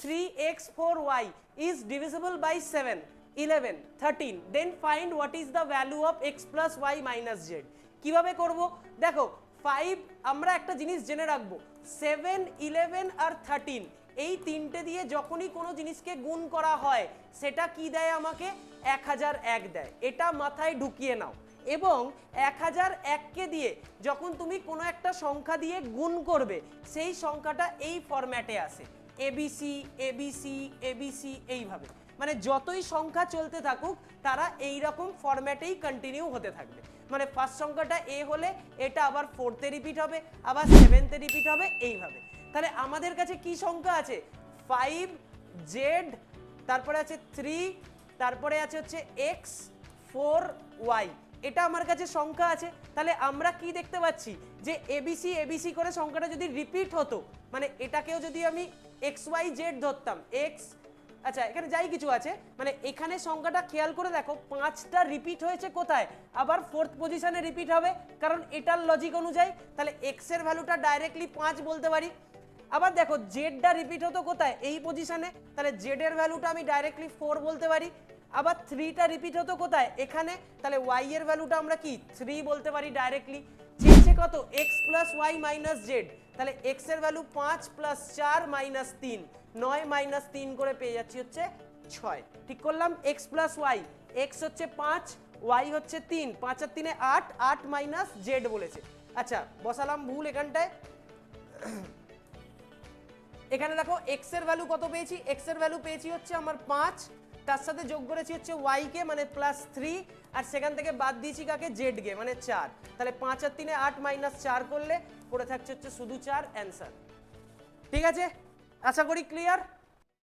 3x 4y is divisible by 7, 11, 13, then find what is the value of x plus y minus z. কিভাবে করব? দেখো 5 আমরা একটা জিনিস জেনে রাখবো, 7, 11 আর 13 এই তিনটে দিয়ে যখনই কোনো জিনিসকে গুণ করা হয় সেটা কি দেয় আমাকে? 1001 দেয়। এটা মাথায় ঢুকিয়ে নাও। এবং 1001কে দিয়ে যখন তুমি কোনো একটা সংখ্যা দিয়ে গুণ করবে সেই সংখ্যাটা এই ফরম্যাটে আসে, এবিসি এবিসি এবিসি, এইভাবে। মানে যতই সংখ্যা চলতে থাকুক তারা এই রকম ফরম্যাটেই কন্টিনিউ হতে থাকবে। মানে ফার্স্ট সংখ্যাটা এ হলে এটা আবার 4তে রিপিট হবে, আবার 7তে রিপিট হবে, এইভাবে। তাহলে আমাদের কাছে কি সংখ্যা আছে? 5, z, তারপরে আছে 3, তারপরে আছে হচ্ছে x, 4, y, এটা আমার কাছে সংখ্যা আছে। তাহলে আমরা কি দেখতে পাচ্ছি যে এবিসি এবিসি করে সংখ্যাটা যদি রিপিট হতো, মানে এটাকেও যদি আমি xyz ধরতাম, x, আচ্ছা এখানে যাই কিছু আছে, মানে এখানে সংখ্যাটা খেয়াল করে দেখো 5টা রিপিট হয়েছে কোথায়? আবার 4th পজিশনে রিপিট হবে, কারণ এটার লজিক অনুযায়ী। তাহলে x এর ভ্যালুটা ডাইরেক্টলি 5 বলতে পারি। আবার দেখো জেডটা রিপিট হতো কোথায়? এই পজিশনে, তাহলে জেড এর ভ্যালুটা আমি ডাইরেক্টলি 4 বলতে পারি। আবার 3টা রিপিট হতো কোথায়? এখানে, তাহলে y এর ভ্যালুটা আমরা কি 3 বলতে পারি ডাইরেক্টলি। চেয়েছে কত? x plus Y minus Z, তাহলে x এর ভ্যালু 5 প্লাস 4 মাইনাস 3, 9 মাইনাস 3 করে পেয়ে যাচ্ছি হচ্ছে 6। ঠিক করলাম? x প্লাস ওয়াই, x হচ্ছে 5, y হচ্ছে 3, 5 আর 3 8, 8 মাইনাস জেড বলেছে। আচ্ছা বসালাম ভুল এখানটায়। এখানে দেখো x এর ভ্যালু কত পেয়েছি? x এর ভ্যালু পেয়েছি হচ্ছে আমার 5, তার সাথে যোগ করেছি হচ্ছে y কে মানে প্লাস 3, আর সেখান থেকে বাদ দিয়েছি কাকে? z কে মানে 4। তাহলে 5 আর 3 8 মাইনাস 4 করলে পড়ে থাকছে হচ্ছে শুধু 4 অ্যান্সার। ঠিক আছে, আশা করি ক্লিয়ার।